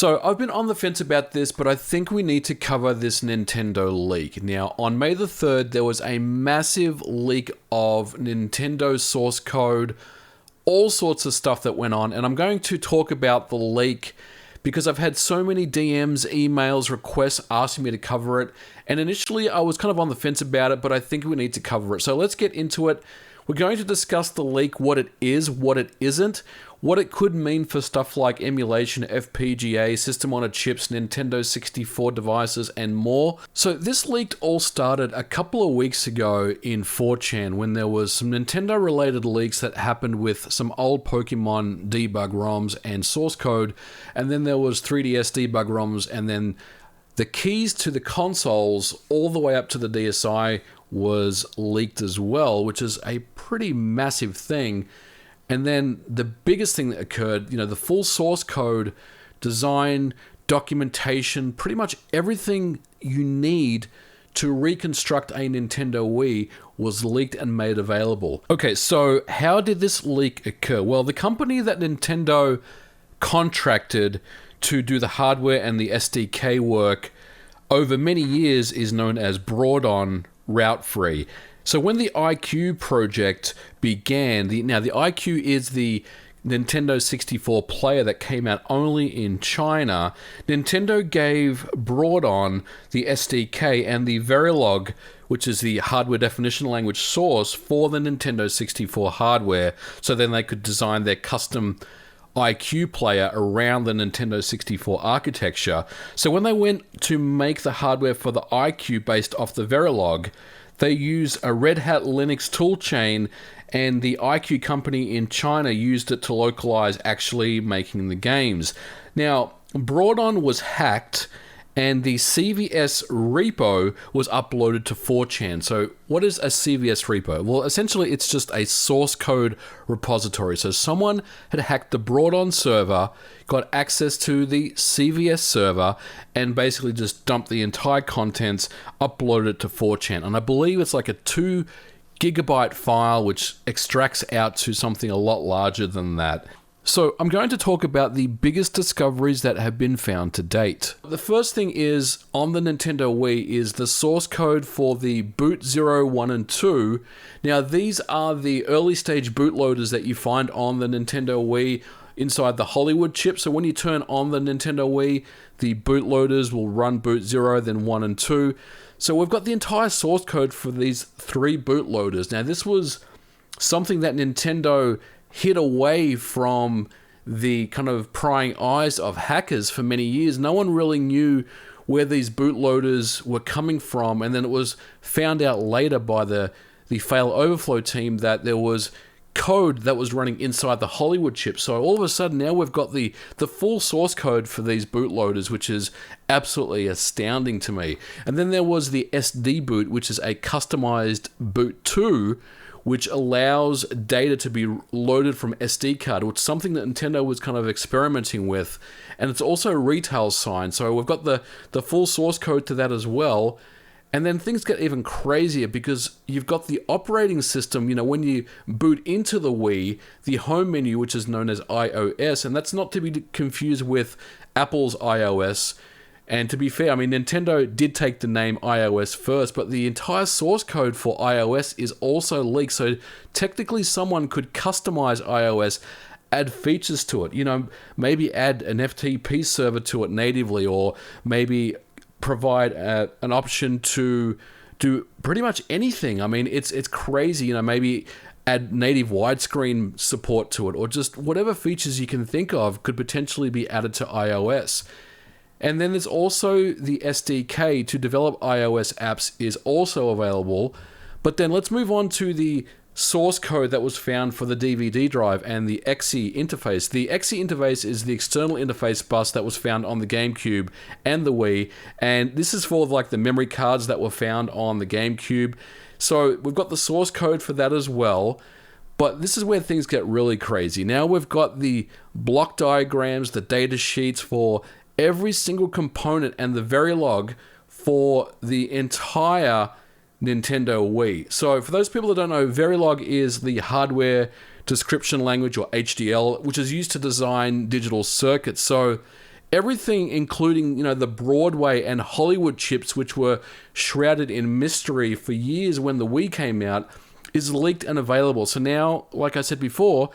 So I've been on the fence about this, but I think we need to cover this Nintendo leak. Now, on May the 3rd, there was a massive leak of Nintendo source code, all sorts of stuff that went on, and I'm going to talk about the leak because I've had so many DMs, emails, requests asking me to cover it, and initially I was kind of on the fence about it, but I think we need to cover it. So let's get into it. We're going to discuss the leak, what it is, what it isn't, what it could mean for stuff like emulation, FPGA, system on a chips, Nintendo 64 devices, and more. So this leak all started a couple of weeks ago in 4chan when there was some Nintendo related leaks that happened with some old Pokemon debug ROMs and source code, and then there was 3DS debug ROMs, and then the keys to the consoles all the way up to the DSi was leaked as well, which is a pretty massive thing. And then the biggest thing that occurred, the full source code, design, documentation, pretty much everything you need to reconstruct a Nintendo Wii was leaked and made available. Okay, so how did this leak occur? Well, the company that Nintendo contracted to do the hardware and the SDK work over many years is known as Brought-On Route Free. So when the iQ project began, the iQ is the Nintendo 64 player that came out only in China. Nintendo gave Brought-On the SDK and the Verilog, which is the hardware definition language source for the Nintendo 64 hardware, so then they could design their custom iQ player around the Nintendo 64 architecture. So when they went to make the hardware for the iQ based off the Verilog, they used a Red Hat Linux toolchain, and the iQ company in China used it to localize actually making the games. Now, Brought-On was hacked, and the CVS repo was uploaded to 4chan. So what is a CVS repo? Well, essentially it's just a source code repository. So someone had hacked the Brought-On server, got access to the CVS server, and basically just dumped the entire contents, uploaded it to 4chan. And I believe it's like a 2 gigabyte file which extracts out to something a lot larger than that. So I'm going to talk about the biggest discoveries that have been found to date. The first thing is on the Nintendo Wii is the source code for the boot 0, 1, and 2. Now these are the early stage bootloaders that you find on the Nintendo Wii inside the Hollywood chip. So when you turn on the Nintendo Wii, the bootloaders will run boot 0, then 1 and 2. So we've got the entire source code for these 3 bootloaders. Now this was something that Nintendo hid away from the kind of prying eyes of hackers for many years. No one really knew where these bootloaders were coming from, and then it was found out later by the fail overflow team that there was code that was running inside the Hollywood chip. So all of a sudden now we've got the full source code for these bootloaders, which is absolutely astounding to me. And then there was the SD boot, which is a customized boot 2, which allows data to be loaded from SD card, which is something that Nintendo was kind of experimenting with. And it's also retail signed. So we've got the full source code to that as well. And then things get even crazier because you've got the operating system, when you boot into the Wii, the home menu, which is known as iOS, and that's not to be confused with Apple's iOS. And to be fair, Nintendo did take the name iOS first, but the entire source code for iOS is also leaked. So technically someone could customize iOS, add features to it, maybe add an FTP server to it natively, or maybe provide an option to do pretty much anything. It's crazy, maybe add native widescreen support to it, or just whatever features you can think of could potentially be added to iOS. And then there's also the SDK to develop iOS apps is also available. But then let's move on to the source code that was found for the DVD drive and the XE interface. The XE interface is the external interface bus that was found on the GameCube and the Wii. And this is for like the memory cards that were found on the GameCube. So we've got the source code for that as well. But this is where things get really crazy. Now we've got the block diagrams, the data sheets for every single component, and the Verilog for the entire Nintendo Wii. So for those people that don't know, Verilog is the hardware description language, or HDL, which is used to design digital circuits. So everything, including, the Broadway and Hollywood chips, which were shrouded in mystery for years when the Wii came out, is leaked and available. So now, like I said before,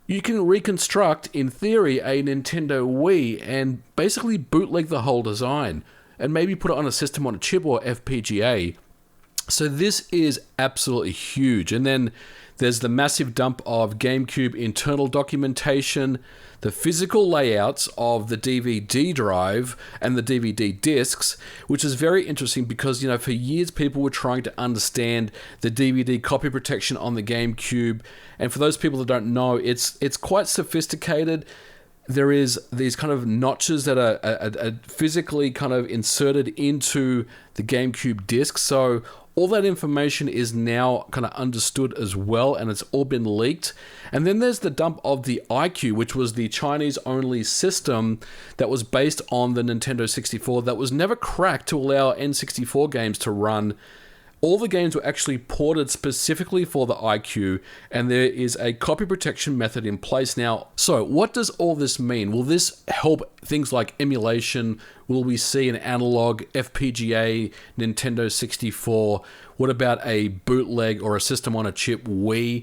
you can reconstruct, in theory, a Nintendo Wii and basically bootleg the whole design and maybe put it on a system on a chip or FPGA. So this is absolutely huge. And then there's the massive dump of GameCube internal documentation, the physical layouts of the DVD drive and the DVD discs, which is very interesting because, for years people were trying to understand the DVD copy protection on the GameCube. And for those people that don't know, it's quite sophisticated. There is these kind of notches that are physically kind of inserted into the GameCube disc. So all that information is now kind of understood as well, and it's all been leaked. And then there's the dump of the iQue, which was the Chinese-only system that was based on the Nintendo 64 that was never cracked to allow N64 games to run. All the games were actually ported specifically for the iQue, and there is a copy protection method in place now. So what does all this mean? Will this help things like emulation? Will we see an analog FPGA Nintendo 64? What about a bootleg or a system on a chip Wii?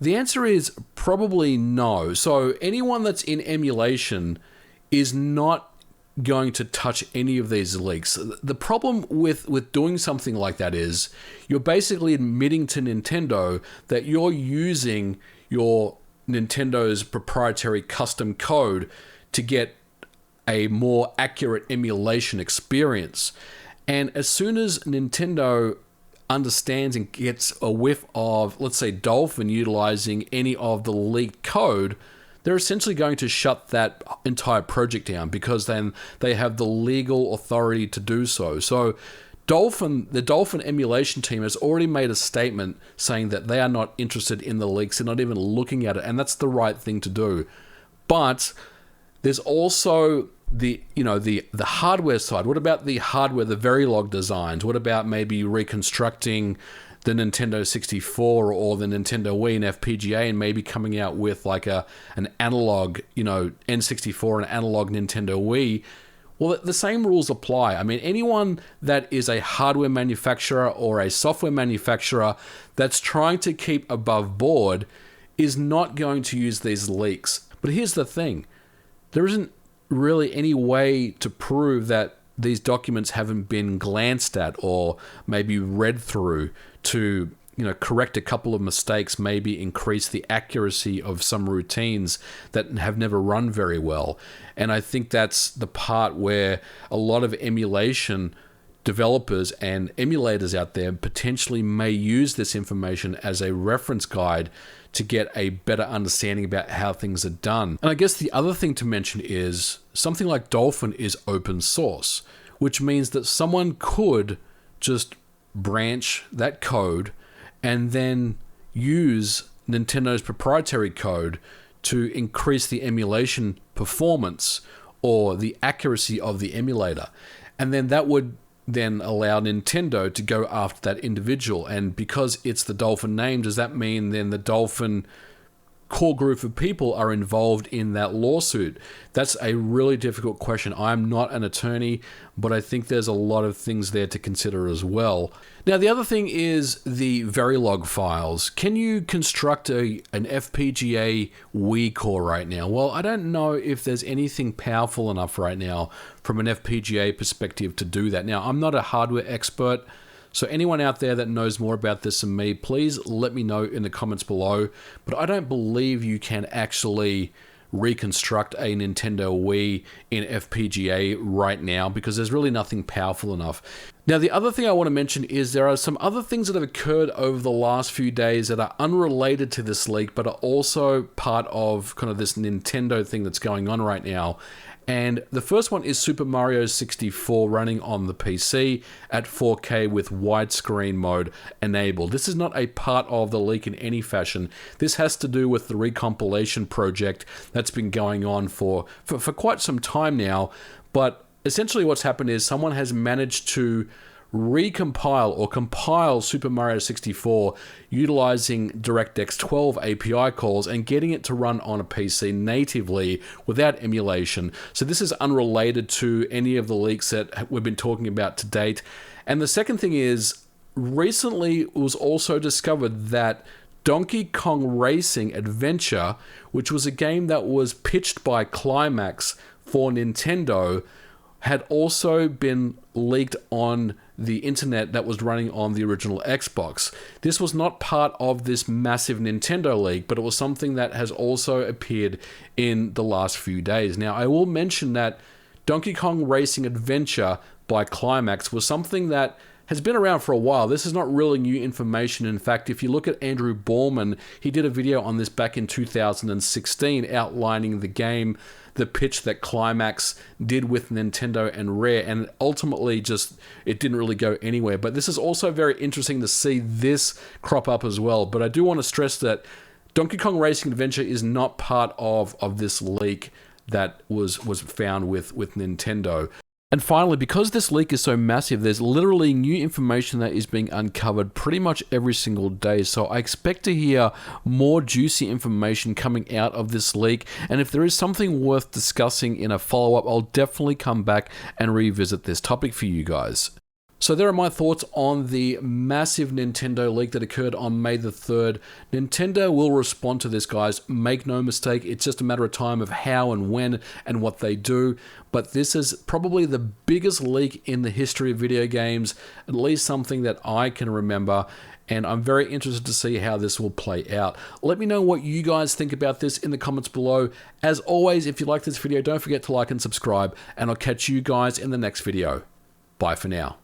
The answer is probably no. So anyone that's in emulation is not going to touch any of these leaks. The problem with doing something like that is you're basically admitting to Nintendo that you're using your Nintendo's proprietary custom code to get a more accurate emulation experience. And as soon as Nintendo understands and gets a whiff of, let's say, Dolphin utilizing any of the leaked code, they're essentially going to shut that entire project down because then they have the legal authority to do so. So the Dolphin emulation team has already made a statement saying that they are not interested in the leaks. They're not even looking at it, and that's the right thing to do. But there's also the hardware side. What about the hardware, the Verilog designs? What about maybe reconstructing the Nintendo 64 or the Nintendo Wii and FPGA and maybe coming out with like an analog, N64 and analog Nintendo Wii? Well, the same rules apply. I mean, anyone that is a hardware manufacturer or a software manufacturer that's trying to keep above board is not going to use these leaks. But here's the thing. There isn't really any way to prove that these documents haven't been glanced at or maybe read through to, correct a couple of mistakes, maybe increase the accuracy of some routines that have never run very well. And I think that's the part where a lot of emulation developers and emulators out there potentially may use this information as a reference guide to get a better understanding about how things are done. And I guess the other thing to mention is something like Dolphin is open source, which means that someone could just branch that code and then use Nintendo's proprietary code to increase the emulation performance or the accuracy of the emulator. And then that would then allow Nintendo to go after that individual. And because it's the Dolphin name, does that mean then the Dolphin core group of people are involved in that lawsuit? That's a really difficult question. I'm not an attorney, but I think there's a lot of things there to consider as well. Now, the other thing is the Verilog files. Can you construct an FPGA Wii core right now? Well, I don't know if there's anything powerful enough right now from an FPGA perspective to do that. Now, I'm not a hardware expert, so anyone out there that knows more about this than me, please let me know in the comments below. But I don't believe you can actually reconstruct a Nintendo Wii in FPGA right now because there's really nothing powerful enough. Now, the other thing I want to mention is there are some other things that have occurred over the last few days that are unrelated to this leak, but are also part of kind of this Nintendo thing that's going on right now. And the first one is Super Mario 64 running on the PC at 4K with widescreen mode enabled. This is not a part of the leak in any fashion. This has to do with the recompilation project that's been going on for quite some time now. But essentially what's happened is someone has managed to recompile or compile Super Mario 64 utilizing DirectX 12 API calls and getting it to run on a PC natively without emulation. So this is unrelated to any of the leaks that we've been talking about to date. And the second thing is, recently it was also discovered that Donkey Kong Racing Adventure, which was a game that was pitched by Climax for Nintendo, had also been leaked on the internet that was running on the original Xbox. This was not part of this massive Nintendo leak, but it was something that has also appeared in the last few days. Now, I will mention that Donkey Kong Racing Adventure by Climax was something that has been around for a while. This is not really new information. In fact, if you look at Andrew Borman, he did a video on this back in 2016 outlining the game, the pitch that Climax did with Nintendo and Rare, and ultimately just it didn't really go anywhere. But this is also very interesting to see this crop up as well. But I do want to stress that Donkey Kong Racing Adventure is not part of this leak that was found with Nintendo. And finally, because this leak is so massive, there's literally new information that is being uncovered pretty much every single day. So I expect to hear more juicy information coming out of this leak. And if there is something worth discussing in a follow-up, I'll definitely come back and revisit this topic for you guys. So there are my thoughts on the massive Nintendo leak that occurred on May the 3rd. Nintendo will respond to this, guys. Make no mistake, it's just a matter of time of how and when and what they do. But this is probably the biggest leak in the history of video games, at least something that I can remember. And I'm very interested to see how this will play out. Let me know what you guys think about this in the comments below. As always, if you like this video, don't forget to like and subscribe. And I'll catch you guys in the next video. Bye for now.